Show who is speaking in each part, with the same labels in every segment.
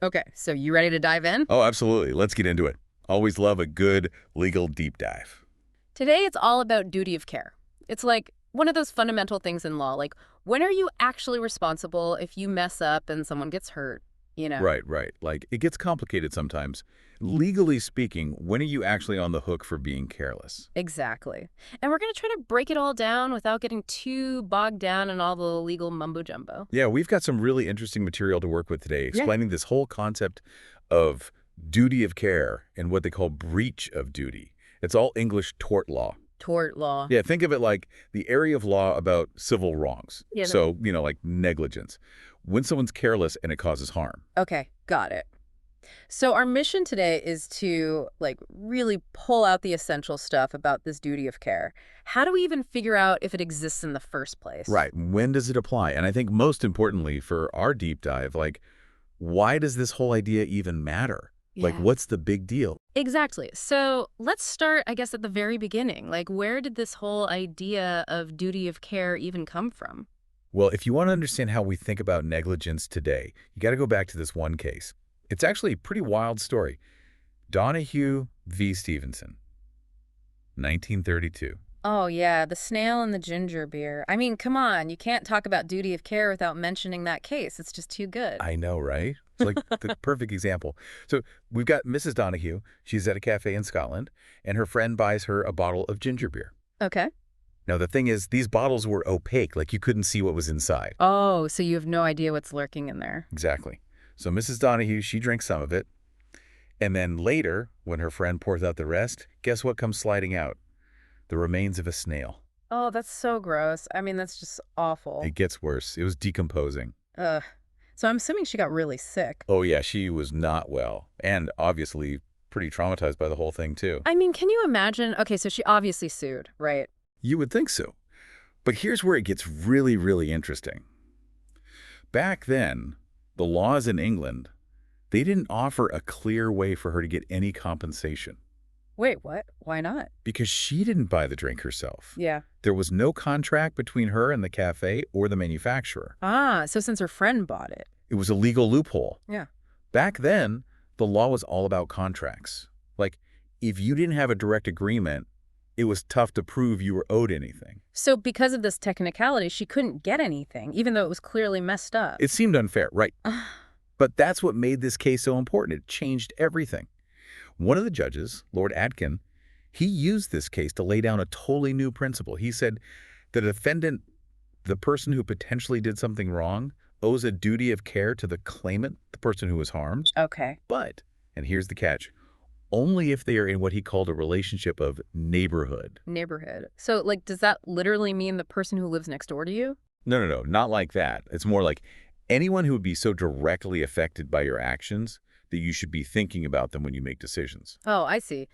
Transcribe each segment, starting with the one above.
Speaker 1: Okay, so you ready to dive in?
Speaker 2: Oh, absolutely. Let's get into it. Always love a good legal deep dive.
Speaker 1: Today it's all about duty of care. It's like one of those fundamental things in law, like when are you actually responsible if you mess up and someone gets hurt, you know?
Speaker 2: Right, right. Like, it gets complicated sometimes. Legally speaking, when are you actually on the hook for being careless?
Speaker 1: Exactly. And we're going to try to break it all down without getting too bogged down in all the legal mumbo jumbo.
Speaker 2: Yeah, we've got some really interesting material to work with today,
Speaker 1: Yeah.
Speaker 2: explaining this whole concept of duty of care and what they call breach of duty. It's all English tort law.
Speaker 1: Tort law.
Speaker 2: Yeah, think of it like the area of law about civil wrongs.
Speaker 1: Yeah.
Speaker 2: So, like negligence. When someone's careless and it causes harm.
Speaker 1: Okay, got it. So our mission today is to really pull out the essential stuff about this duty of care. How do we even figure out if it exists in the first place?
Speaker 2: Right. When does it apply? And I think most importantly for our deep dive, why does this whole idea even matter?
Speaker 1: Yeah.
Speaker 2: What's the big deal?
Speaker 1: Exactly. So let's start, I guess, at the very beginning. Where did this whole idea of duty of care even come from?
Speaker 2: Well, if you want to understand how we think about negligence today, you got to go back to this one case. It's actually a pretty wild story. Donoghue v. Stevenson, 1932.
Speaker 1: Oh, yeah, the snail and the ginger beer. I mean, come on, you can't talk about duty of care without mentioning that case. It's just too good.
Speaker 2: I know, right? It's like the perfect example. So we've got Mrs. Donoghue. She's at a cafe in Scotland, and her friend buys her a bottle of ginger beer.
Speaker 1: Okay.
Speaker 2: Now, the thing is, these bottles were opaque, like you couldn't see what was inside.
Speaker 1: Oh, so you have no idea what's lurking in there.
Speaker 2: Exactly. So Mrs. Donoghue, she drinks some of it. And then later, when her friend pours out the rest, guess what comes sliding out? The remains of a snail.
Speaker 1: Oh, that's so gross. I mean, that's just awful.
Speaker 2: It gets worse. It was decomposing.
Speaker 1: Ugh. So I'm assuming she got really sick.
Speaker 2: Oh, yeah, she was not well. And obviously pretty traumatized by the whole thing, too.
Speaker 1: I mean, can you imagine? Okay, so she obviously sued, right?
Speaker 2: You would think so. But here's where it gets really, really interesting. Back then, the laws in England, they didn't offer a clear way for her to get any compensation
Speaker 1: Wait, what? Why not?
Speaker 2: because she didn't buy the drink herself.
Speaker 1: Yeah.
Speaker 2: There was no contract between her and the cafe or the manufacturer.
Speaker 1: Ah, so since her friend bought it.
Speaker 2: It was a legal loophole.
Speaker 1: Yeah.
Speaker 2: Back then, the law was all about contracts. If you didn't have a direct agreement, it was tough to prove you were owed anything.
Speaker 1: So because of this technicality, she couldn't get anything, even though it was clearly messed up.
Speaker 2: It seemed unfair, right? But that's what made this case so important. It changed everything. One of the judges, Lord Atkin, he used this case to lay down a totally new principle. He said the defendant, the person who potentially did something wrong, owes a duty of care to the claimant, the person who was harmed.
Speaker 1: Okay.
Speaker 2: But, and here's the catch, only if they are in what he called a relationship of neighborhood.
Speaker 1: Neighborhood. So, does that literally mean the person who lives next door to you?
Speaker 2: No, no, no, not like that. It's more like anyone who would be so directly affected by your actions that you should be thinking about them when you make decisions.
Speaker 1: Oh, I see.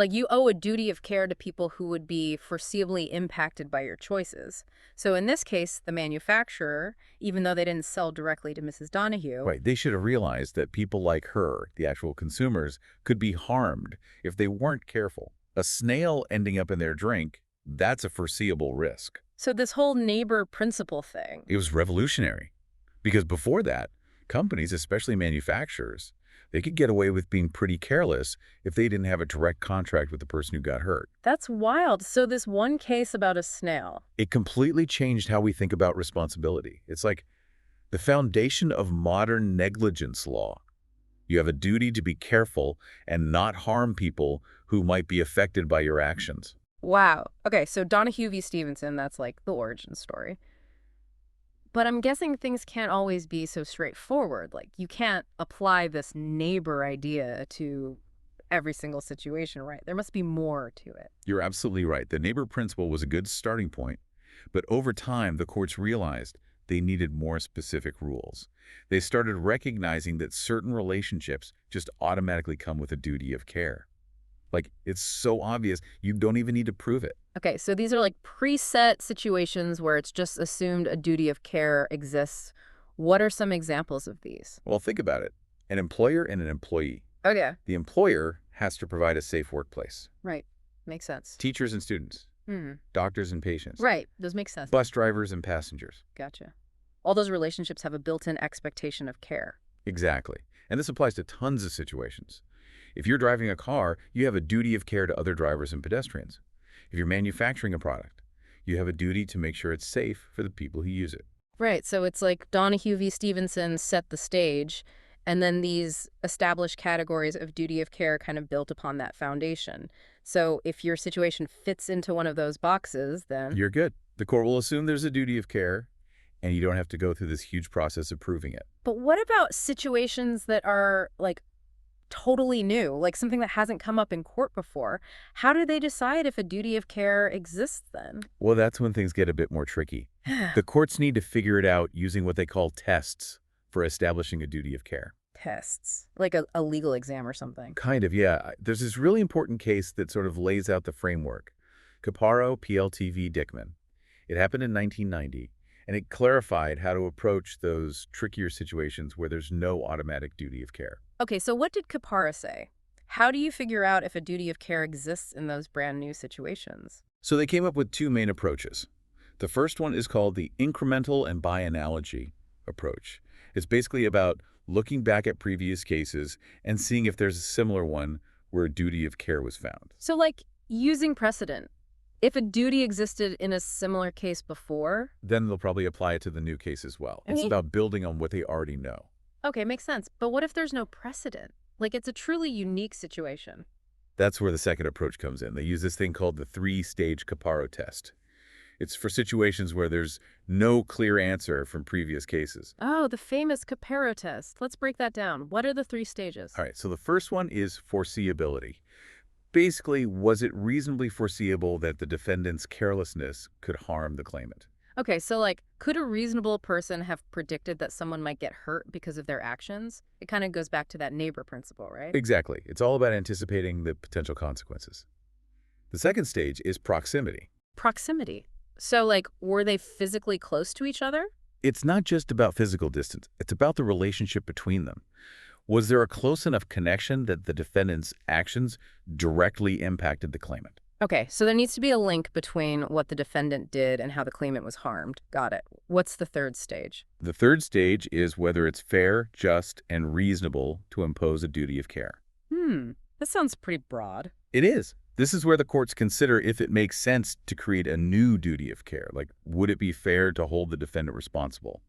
Speaker 1: You owe a duty of care to people who would be foreseeably impacted by your choices. So in this case, the manufacturer, even though they didn't sell directly to Mrs. Donoghue.
Speaker 2: Right, they should have realized that people like her, the actual consumers, could be harmed if they weren't careful. A snail ending up in their drink, that's a foreseeable risk.
Speaker 1: So this whole neighbor principle thing.
Speaker 2: It was revolutionary. Because before that, companies, especially manufacturers, they could get away with being pretty careless if they didn't have a direct contract with the person who got hurt.
Speaker 1: That's wild. So this one case about a snail.
Speaker 2: It completely changed how we think about responsibility. It's like the foundation of modern negligence law. You have a duty to be careful and not harm people who might be affected by your actions.
Speaker 1: Wow. Okay, so Donoghue v. Stevenson, that's the origin story. But I'm guessing things can't always be so straightforward. You can't apply this neighbor idea to every single situation, right? There must be more to it.
Speaker 2: You're absolutely right. The neighbor principle was a good starting point. But over time, the courts realized they needed more specific rules. They started recognizing that certain relationships just automatically come with a duty of care. It's so obvious, you don't even need to prove it.
Speaker 1: Okay, so these are preset situations where it's just assumed a duty of care exists. What are some examples of these?
Speaker 2: Well, think about it. An employer and an employee.
Speaker 1: Oh, yeah.
Speaker 2: The employer has to provide a safe workplace.
Speaker 1: Right. Makes sense.
Speaker 2: Teachers and students. Doctors and patients.
Speaker 1: Right. Those make sense.
Speaker 2: Bus drivers and passengers.
Speaker 1: Gotcha. All those relationships have a built-in expectation of care.
Speaker 2: Exactly. And this applies to tons of situations. If you're driving a car, you have a duty of care to other drivers and pedestrians. If you're manufacturing a product, you have a duty to make sure it's safe for the people who use it.
Speaker 1: Right, so it's like Donoghue v. Stevenson set the stage, and then these established categories of duty of care kind of built upon that foundation. So if your situation fits into one of those boxes, then...
Speaker 2: You're good. The court will assume there's a duty of care, and you don't have to go through this huge process of proving it.
Speaker 1: But what about situations that are, like, totally new, like something that hasn't come up in court before? How do they decide if a duty of care exists then?
Speaker 2: Well, that's when things get a bit more tricky. The courts need to figure it out using what they call tests for establishing a duty of care.
Speaker 1: Tests? Like a legal exam or something?
Speaker 2: Kind of, yeah. There's this really important case that sort of lays out the framework. Caparo PLTV Dickman. It happened in 1990, and it clarified how to approach those trickier situations where there's no automatic duty of care.
Speaker 1: Okay, so what did Caparo say? How do you figure out if a duty of care exists in those brand new situations?
Speaker 2: So they came up with two main approaches. The first one is called the incremental and by analogy approach. It's basically about looking back at previous cases and seeing if there's a similar one where a duty of care was found.
Speaker 1: So, like, using precedent. If a duty existed in a similar case before...
Speaker 2: Then they'll probably apply it to the new case as well. It's about building on what they already know.
Speaker 1: Okay, makes sense. But what if there's no precedent? Like, it's a truly unique situation.
Speaker 2: That's where the second approach comes in. They use this thing called the Three-Stage Caparo Test. It's for situations where there's no clear answer from previous cases.
Speaker 1: Oh, the famous Caparo Test. Let's break that down. What are the three stages?
Speaker 2: All right, so the first one is foreseeability. Basically, was it reasonably foreseeable that the defendant's carelessness could harm the claimant?
Speaker 1: Okay, so like, could a reasonable person have predicted that someone might get hurt because of their actions? It kind of goes back to that neighbor principle, right?
Speaker 2: Exactly. It's all about anticipating the potential consequences. The second stage is proximity.
Speaker 1: Proximity. So like, were they physically close to each other?
Speaker 2: It's not just about physical distance. It's about the relationship between them. Was there a close enough connection that the defendant's actions directly impacted the claimant?
Speaker 1: Okay, so there needs to be a link between what the defendant did and how the claimant was harmed. Got it. What's the third stage?
Speaker 2: The third stage is whether it's fair, just, and reasonable to impose a duty of care.
Speaker 1: That sounds pretty broad.
Speaker 2: It is. This is where the courts consider if it makes sense to create a new duty of care. Like, would it be fair to hold the defendant responsible?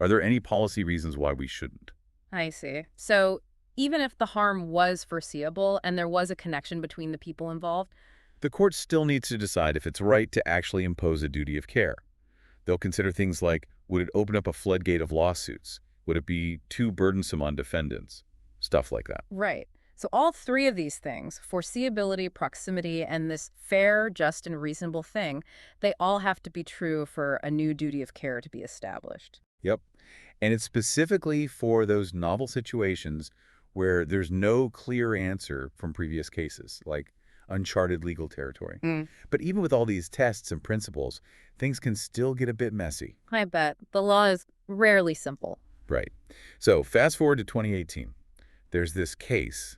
Speaker 2: Are there any policy reasons why we shouldn't?
Speaker 1: I see. So even if the harm was foreseeable and there was a connection between the people involved,
Speaker 2: the court still needs to decide if it's right to actually impose a duty of care. They'll consider things like, would it open up a floodgate of lawsuits? Would it be too burdensome on defendants? Stuff like that.
Speaker 1: Right. So all three of these things, foreseeability, proximity, and this fair, just, and reasonable thing, they all have to be true for a new duty of care to be established.
Speaker 2: Yep. And it's specifically for those novel situations where there's no clear answer from previous cases, like uncharted legal territory. But even with all these tests and principles, things can still get a bit messy.
Speaker 1: I bet. The law is rarely simple.
Speaker 2: Right. So fast forward to 2018. There's this case,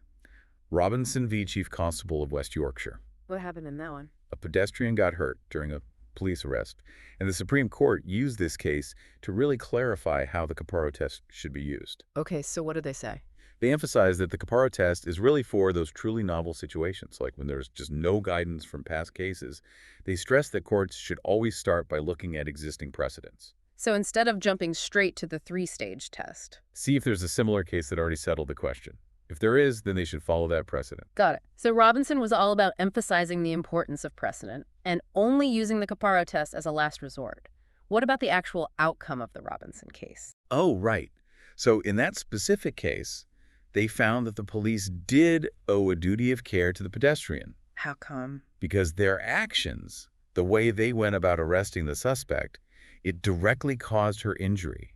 Speaker 2: Robinson v. Chief Constable of West Yorkshire.
Speaker 1: What happened in that one?
Speaker 2: A pedestrian got hurt during a police arrest, and the Supreme Court used this case to really clarify how the Caparo test should be used.
Speaker 1: Okay, so what did they say?
Speaker 2: They emphasize that the Caparo test is really for those truly novel situations, like when there's just no guidance from past cases. They stress that courts should always start by looking at existing precedents.
Speaker 1: So instead of jumping straight to the three-stage test.
Speaker 2: See if there's a similar case that already settled the question. If there is, then they should follow that precedent.
Speaker 1: Got it. So Robinson was all about emphasizing the importance of precedent and only using the Caparo test as a last resort. What about the actual outcome of the Robinson case?
Speaker 2: Oh, right. So in that specific case, they found that the police did owe a duty of care to the pedestrian.
Speaker 1: How come?
Speaker 2: Because their actions, the way they went about arresting the suspect, it directly caused her injury.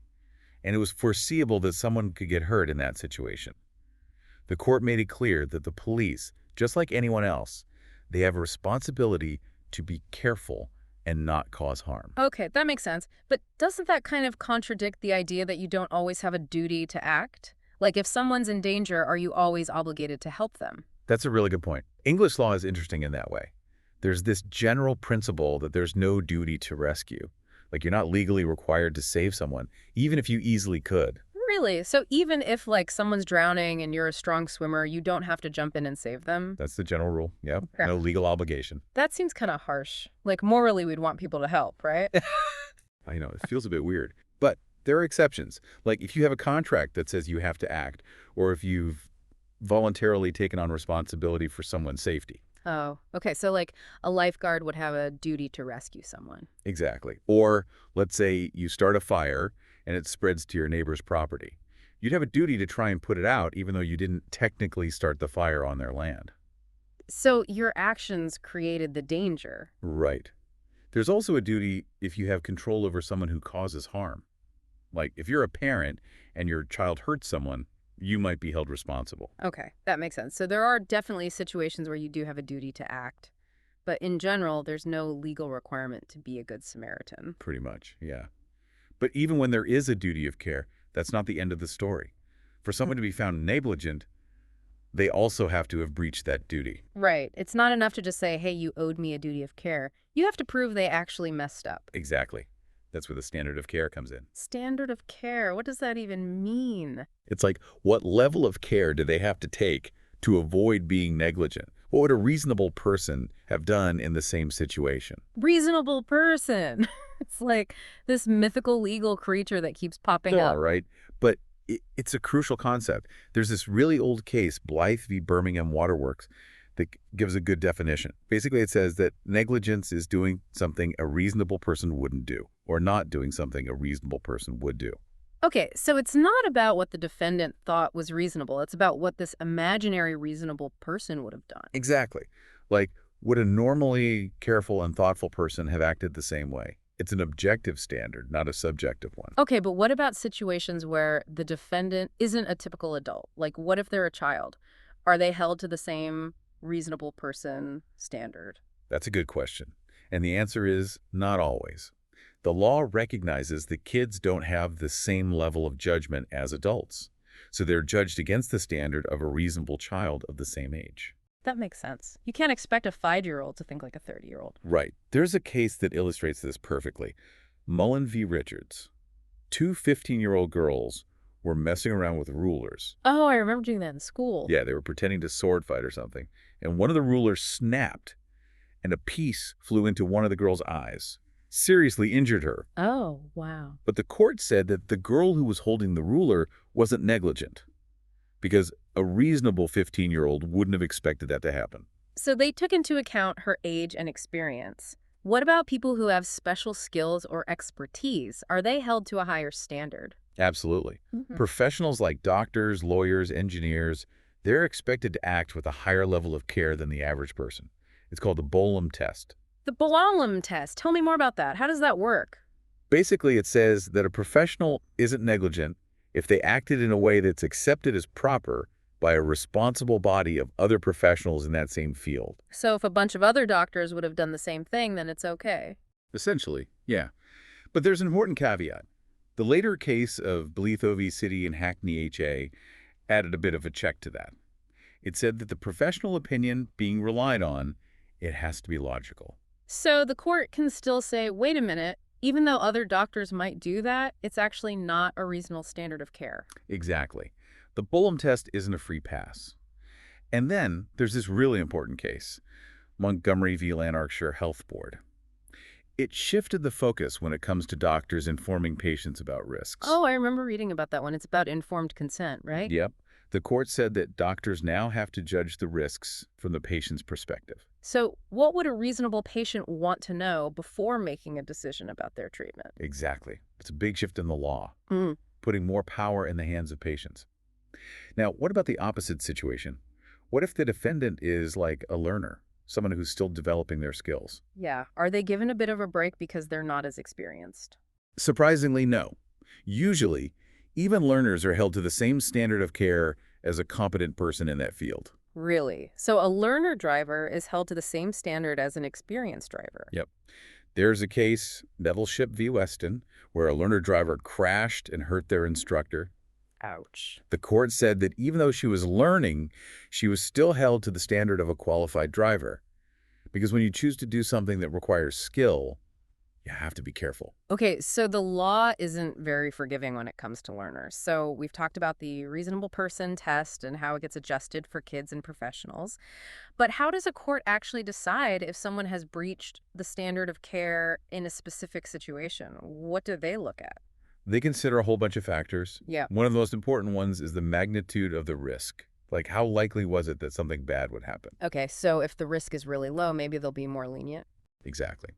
Speaker 2: And it was foreseeable that someone could get hurt in that situation. The court made it clear that the police, just like anyone else, they have a responsibility to be careful and not cause harm.
Speaker 1: Okay, that makes sense. But doesn't that kind of contradict the idea that you don't always have a duty to act? Like, if someone's in danger, are you always obligated to help them?
Speaker 2: That's a really good point. English law is interesting in that way. There's this general principle that there's no duty to rescue. Like, you're not legally required to save someone, even if you easily could.
Speaker 1: Really? So even if, like, someone's drowning and you're a strong swimmer, you don't have to jump in and save them?
Speaker 2: That's the general rule. Yep.
Speaker 1: Okay.
Speaker 2: No legal obligation.
Speaker 1: That seems kind of harsh. Like, morally, we'd want people to help, right?
Speaker 2: I know, it feels a bit weird. But there are exceptions. Like if you have a contract that says you have to act, or if you've voluntarily taken on responsibility for someone's safety.
Speaker 1: Oh, okay. So, like, a lifeguard would have a duty to rescue someone.
Speaker 2: Exactly. Or let's say you start a fire and it spreads to your neighbor's property. You'd have a duty to try and put it out even though you didn't technically start the fire on their land.
Speaker 1: So your actions created the danger.
Speaker 2: Right. There's also a duty if you have control over someone who causes harm. Like if you're a parent and your child hurts someone, you might be held responsible.
Speaker 1: Okay, that makes sense. So there are definitely situations where you do have a duty to act. But in general, there's no legal requirement to be a good Samaritan.
Speaker 2: Pretty much, yeah. But even when there is a duty of care, that's not the end of the story. For someone to be found negligent, they also have to have breached that duty.
Speaker 1: Right. It's not enough to just say, hey, you owed me a duty of care. You have to prove they actually messed up.
Speaker 2: Exactly. That's where the standard of care comes in.
Speaker 1: Standard of care. What does that even mean?
Speaker 2: It's like, what level of care do they have to take to avoid being negligent? What would a reasonable person have done in the same situation?
Speaker 1: Reasonable person. It's like this mythical legal creature that keeps popping up.
Speaker 2: All right, but it's a crucial concept. There's this really old case, Blyth v. Birmingham Waterworks, that gives a good definition. Basically, it says that negligence is doing something a reasonable person wouldn't do, or not doing something a reasonable person would do.
Speaker 1: Okay, so it's not about what the defendant thought was reasonable. It's about what this imaginary reasonable person would have done.
Speaker 2: Exactly. Like, would a normally careful and thoughtful person have acted the same way? It's an objective standard, not a subjective one.
Speaker 1: Okay, but what about situations where the defendant isn't a typical adult? Like, what if they're a child? Are they held to the same reasonable person standard?
Speaker 2: That's a good question. And the answer is not always. The law recognizes that kids don't have the same level of judgment as adults. So they're judged against the standard of a reasonable child of the same age.
Speaker 1: That makes sense. You can't expect a 5-year-old to think like a 30-year-old.
Speaker 2: Right. There's a case that illustrates this perfectly. Mullen v. Richards. Two 15-year-old girls were messing around with rulers.
Speaker 1: Oh, I remember doing that in school.
Speaker 2: Yeah, they were pretending to sword fight or something. And one of the rulers snapped, and a piece flew into one of the girl's eyes. Seriously injured her.
Speaker 1: Oh, wow.
Speaker 2: But the court said that the girl who was holding the ruler wasn't negligent, because a reasonable 15-year-old wouldn't have expected that to happen.
Speaker 1: So they took into account her age and experience. What about people who have special skills or expertise? Are they held to a higher standard?
Speaker 2: Absolutely. Professionals like doctors, lawyers, engineers, they're expected to act with a higher level of care than the average person. It's called the Bolam test.
Speaker 1: The Bolam test. Tell me more about that. How does that work?
Speaker 2: Basically, it says that a professional isn't negligent if they acted in a way that's accepted as proper by a responsible body of other professionals in that same field.
Speaker 1: So if a bunch of other doctors would have done the same thing, then it's okay.
Speaker 2: Essentially, yeah. But there's an important caveat. The later case of Blyth v. City and Hackney HA added a bit of a check to that. It said that the professional opinion being relied on, it has to be logical.
Speaker 1: So the court can still say, wait a minute, even though other doctors might do that, it's actually not a reasonable standard of care.
Speaker 2: Exactly. The Bolam test isn't a free pass. And then there's this really important case, Montgomery v. Lanarkshire Health Board. It shifted the focus when it comes to doctors informing patients about risks.
Speaker 1: Oh, I remember reading about that one. It's about informed consent, right?
Speaker 2: Yep. The court said that doctors now have to judge the risks from the patient's perspective.
Speaker 1: So what would a reasonable patient want to know before making a decision about their treatment?
Speaker 2: Exactly. It's a big shift in the law, putting more power in the hands of patients. Now, what about the opposite situation? What if the defendant is like a learner, someone who's still developing their skills?
Speaker 1: Yeah. Are they given a bit of a break because they're not as experienced?
Speaker 2: Surprisingly, no. Usually, even learners are held to the same standard of care as a competent person in that field.
Speaker 1: Really? So a learner driver is held to the same standard as an experienced driver?
Speaker 2: Yep. There's a case, Nettleship v. Weston, where a learner driver crashed and hurt their instructor.
Speaker 1: Ouch.
Speaker 2: The court said that even though she was learning, she was still held to the standard of a qualified driver. Because when you choose to do something that requires skill, You have to be careful.
Speaker 1: Okay, so the law isn't very forgiving when it comes to learners. So we've talked about the reasonable person test and how it gets adjusted for kids and professionals. But how does a court actually decide if someone has breached the standard of care in a specific situation? What do they look at?
Speaker 2: They consider a whole bunch of factors.
Speaker 1: Yeah.
Speaker 2: One of the most important ones is the magnitude of the risk. Like, how likely was it that something bad would happen?
Speaker 1: Okay, so if the risk is really low, maybe they'll be more lenient.
Speaker 2: Exactly.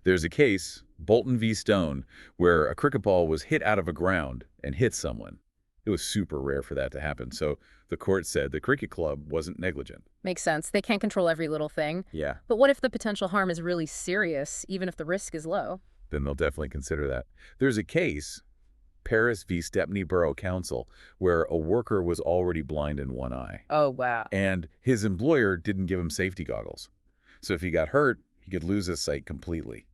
Speaker 2: There's a case, Bolton v. Stone, where a cricket ball was hit out of a ground and hit someone. It was super rare for that to happen, so the court said the cricket club wasn't negligent.
Speaker 1: Makes sense. They can't control every little thing.
Speaker 2: Yeah,
Speaker 1: But what if the potential harm is really serious, even if the risk is low?
Speaker 2: then they'll definitely consider that. There's a case, Paris v. Stepney Borough Council, where a worker was already blind in one eye,
Speaker 1: Oh, wow.
Speaker 2: and his employer didn't give him safety goggles. So if he got hurt, he could lose his sight completely.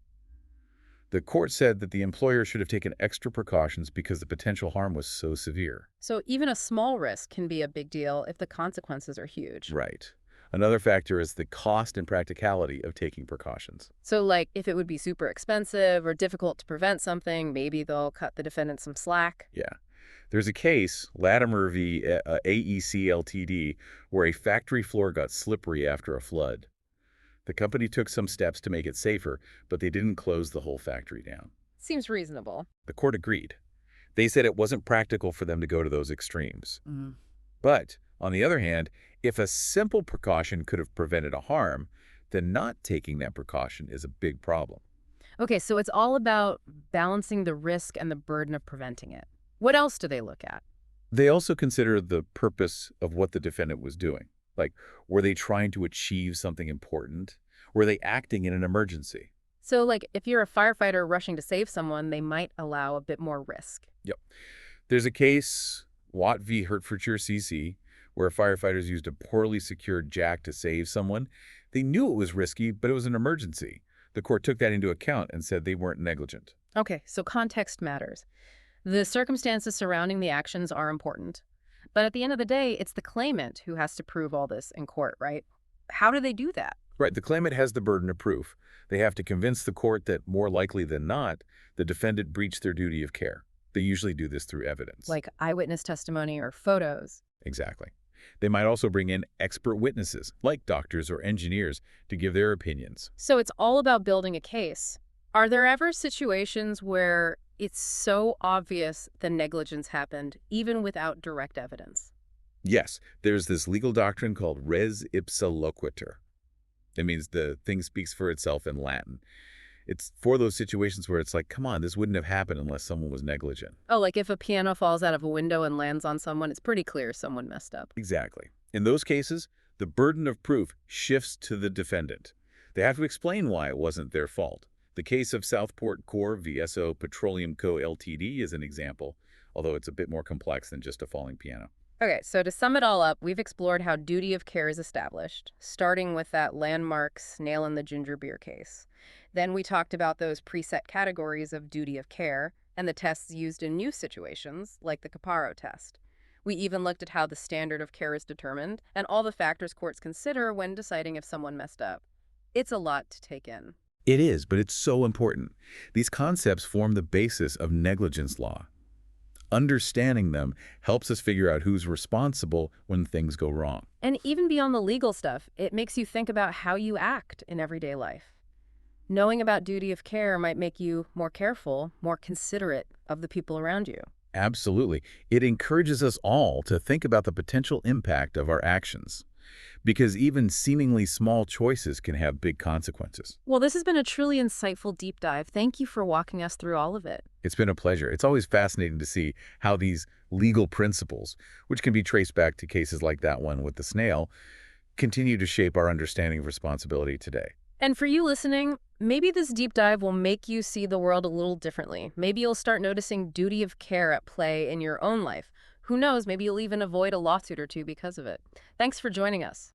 Speaker 2: The court said that the employer should have taken extra precautions because the potential harm was so severe.
Speaker 1: So even a small risk can be a big deal if the consequences are huge.
Speaker 2: Right. Another factor is the cost and practicality of taking precautions.
Speaker 1: So, like, if it would be super expensive or difficult to prevent something, maybe they'll cut the defendant some slack.
Speaker 2: Yeah. There's a case, Latimer v. AEC Ltd., where a factory floor got slippery after a flood. The company took some steps to make it safer, but they didn't close the whole factory down.
Speaker 1: Seems reasonable.
Speaker 2: The court agreed. They said it wasn't practical for them to go to those extremes. But, on the other hand, if a simple precaution could have prevented a harm, then not taking that precaution is a big problem.
Speaker 1: Okay, so it's all about balancing the risk and the burden of preventing it. What else do they look at?
Speaker 2: They also consider the purpose of what the defendant was doing. Like, were they trying to achieve something important? Were they acting in an emergency?
Speaker 1: So, like, if you're a firefighter rushing to save someone, they might allow a bit more risk.
Speaker 2: Yep. There's a case, Watt v. Hertfordshire CC, where firefighters used a poorly secured jack to save someone. They knew it was risky, but it was an emergency. The court took that into account and said they weren't negligent.
Speaker 1: Okay, so context matters. The circumstances surrounding the actions are important. But at the end of the day, it's the claimant who has to prove all this in court, right? How do they do that?
Speaker 2: Right, the claimant has the burden of proof. They have to convince the court that, more likely than not, the defendant breached their duty of care. They usually do this through evidence.
Speaker 1: Like eyewitness testimony or photos.
Speaker 2: Exactly. They might also bring in expert witnesses, like doctors or engineers, to give their opinions.
Speaker 1: So it's all about building a case. Are there ever situations where it's so obvious the negligence happened, even without direct evidence?
Speaker 2: Yes, there's this legal doctrine called res ipsa loquitur. It means the thing speaks for itself in Latin. It's for those situations where it's like, come on, this wouldn't have happened unless someone was negligent.
Speaker 1: Oh, like if a piano falls out of a window and lands on someone, it's pretty clear someone messed up.
Speaker 2: Exactly. In those cases, the burden of proof shifts to the defendant. They have to explain why it wasn't their fault. The case of Southport Corp VSO Petroleum Co. Ltd. Is an example, although it's a bit more complex than just a falling piano.
Speaker 1: Okay, so to sum it all up, we've explored how duty of care is established, starting with that landmark snail in the ginger beer case. Then we talked about those preset categories of duty of care and the tests used in new situations, like the Caparo test. We even looked at how the standard of care is determined and all the factors courts consider when deciding if someone messed up. It's a lot to take in.
Speaker 2: It is, but it's so important. These concepts form the basis of negligence law. Understanding them helps us figure out who's responsible when things go wrong.
Speaker 1: And even beyond the legal stuff, it makes you think about how you act in everyday life. Knowing about duty of care might make you more careful, more considerate of the people around you.
Speaker 2: Absolutely. It encourages us all to think about the potential impact of our actions, because even seemingly small choices can have big consequences.
Speaker 1: Well, this has been a truly insightful deep dive. Thank you for walking us through all of it.
Speaker 2: It's been a pleasure. It's always fascinating to see how these legal principles, which can be traced back to cases like that one with the snail, continue to shape our understanding of responsibility today.
Speaker 1: And for you listening, maybe this deep dive will make you see the world a little differently. Maybe you'll start noticing duty of care at play in your own life. Who knows, maybe you'll even avoid a lawsuit or two because of it. Thanks for joining us.